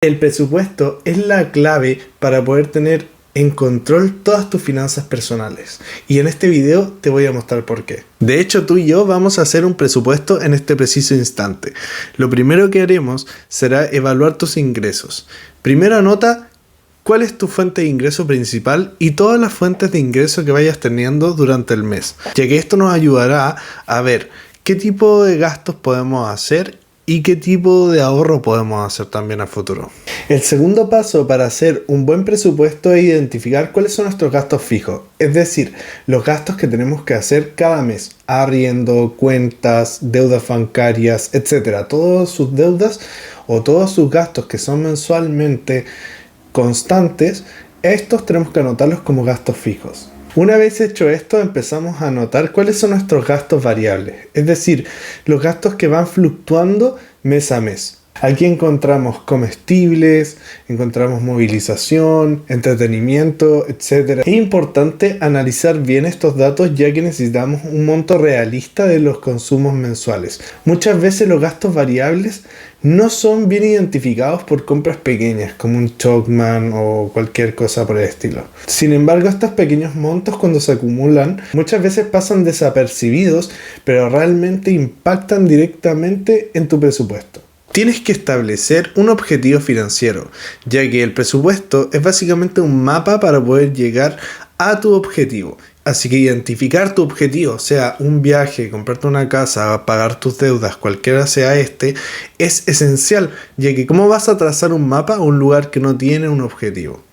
El presupuesto es la clave para poder tener en control todas tus finanzas personales. Y en este video te voy a mostrar por qué. De hecho, tú y yo vamos a hacer un presupuesto en este preciso instante. Lo primero que haremos será evaluar tus ingresos. Primero anota cuál es tu fuente de ingreso principal y todas las fuentes de ingreso que vayas teniendo durante el mes, ya que esto nos ayudará a ver qué tipo de gastos podemos hacer y qué tipo de ahorro podemos hacer también a futuro. El segundo paso para hacer un buen presupuesto es identificar cuáles son nuestros gastos fijos, es decir, los gastos que tenemos que hacer cada mes, arriendo, cuentas, deudas bancarias, etc. Todas sus deudas o todos sus gastos que son mensualmente constantes, estos tenemos que anotarlos como gastos fijos. Una vez hecho esto, empezamos a anotar cuáles son nuestros gastos variables, es decir, los gastos que van fluctuando mes a mes. Aquí encontramos comestibles, encontramos movilización, entretenimiento, etc. Es importante analizar bien estos datos ya que necesitamos un monto realista de los consumos mensuales. Muchas veces los gastos variables no son bien identificados por compras pequeñas como un Chalkman o cualquier cosa por el estilo. Sin embargo, estos pequeños montos cuando se acumulan muchas veces pasan desapercibidos, pero realmente impactan directamente en tu presupuesto. Tienes que establecer un objetivo financiero, ya que el presupuesto es básicamente un mapa para poder llegar a tu objetivo. Así que identificar tu objetivo, sea un viaje, comprarte una casa, pagar tus deudas, cualquiera sea este, es esencial, ya que ¿cómo vas a trazar un mapa a un lugar que no tiene un objetivo?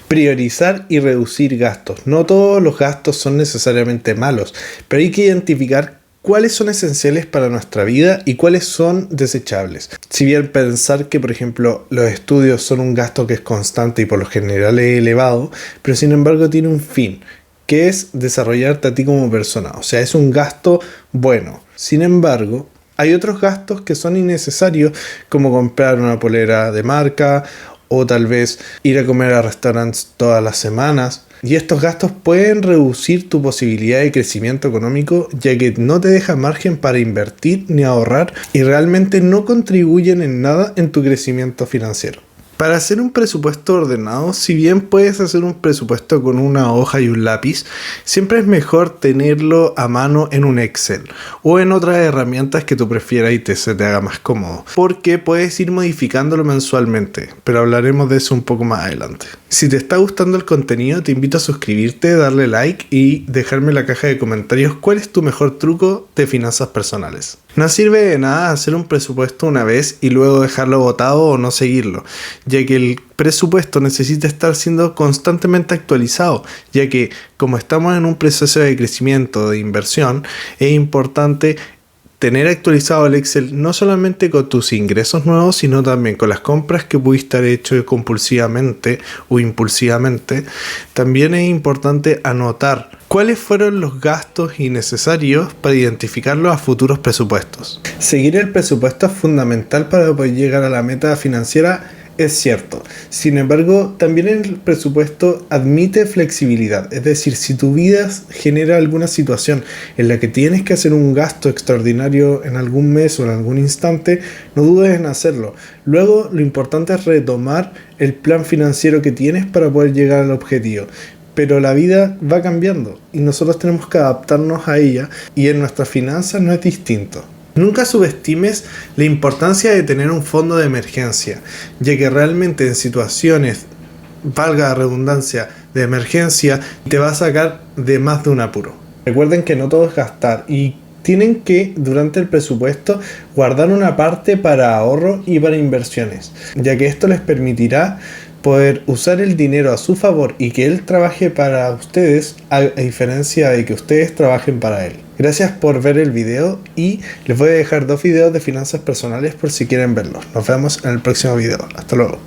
Priorizar y reducir gastos. No todos los gastos son necesariamente malos, pero hay que identificar cuáles son esenciales para nuestra vida y cuáles son desechables. Si bien pensar que, por ejemplo, los estudios son un gasto que es constante y por lo general es elevado, pero sin embargo tiene un fin, que es desarrollarte a ti como persona. O sea, es un gasto bueno. Sin embargo, hay otros gastos que son innecesarios, como comprar una polera de marca o tal vez ir a comer a restaurantes todas las semanas. Y estos gastos pueden reducir tu posibilidad de crecimiento económico, ya que no te deja margen para invertir ni ahorrar y realmente no contribuyen en nada en tu crecimiento financiero. Para hacer un presupuesto ordenado, si bien puedes hacer un presupuesto con una hoja y un lápiz, siempre es mejor tenerlo a mano en un Excel o en otras herramientas que tú prefieras y se te haga más cómodo, porque puedes ir modificándolo mensualmente, pero hablaremos de eso un poco más adelante. Si te está gustando el contenido, te invito a suscribirte, darle like y dejarme en la caja de comentarios cuál es tu mejor truco de finanzas personales. No sirve de nada hacer un presupuesto una vez y luego dejarlo botado o no seguirlo, ya que el presupuesto necesita estar siendo constantemente actualizado, ya que como estamos en un proceso de crecimiento, de inversión, es importante tener actualizado el Excel no solamente con tus ingresos nuevos, sino también con las compras que pudiste haber hecho compulsivamente o impulsivamente. También es importante anotar cuáles fueron los gastos innecesarios para identificarlos a futuros presupuestos. Seguir el presupuesto es fundamental para poder llegar a la meta financiera. Es cierto, sin embargo, también el presupuesto admite flexibilidad, es decir, si tu vida genera alguna situación en la que tienes que hacer un gasto extraordinario en algún mes o en algún instante, no dudes en hacerlo. Luego, lo importante es retomar el plan financiero que tienes para poder llegar al objetivo. Pero la vida va cambiando y nosotros tenemos que adaptarnos a ella y en nuestras finanzas no es distinto. Nunca subestimes la importancia de tener un fondo de emergencia, ya que realmente en situaciones, valga la redundancia, de emergencia, te va a sacar de más de un apuro. Recuerden que no todo es gastar y tienen que, durante el presupuesto, guardar una parte para ahorro y para inversiones, ya que esto les permitirá poder usar el dinero a su favor y que él trabaje para ustedes a diferencia de que ustedes trabajen para él. Gracias por ver el video y les voy a dejar 2 videos de finanzas personales por si quieren verlos. Nos vemos en el próximo video. Hasta luego.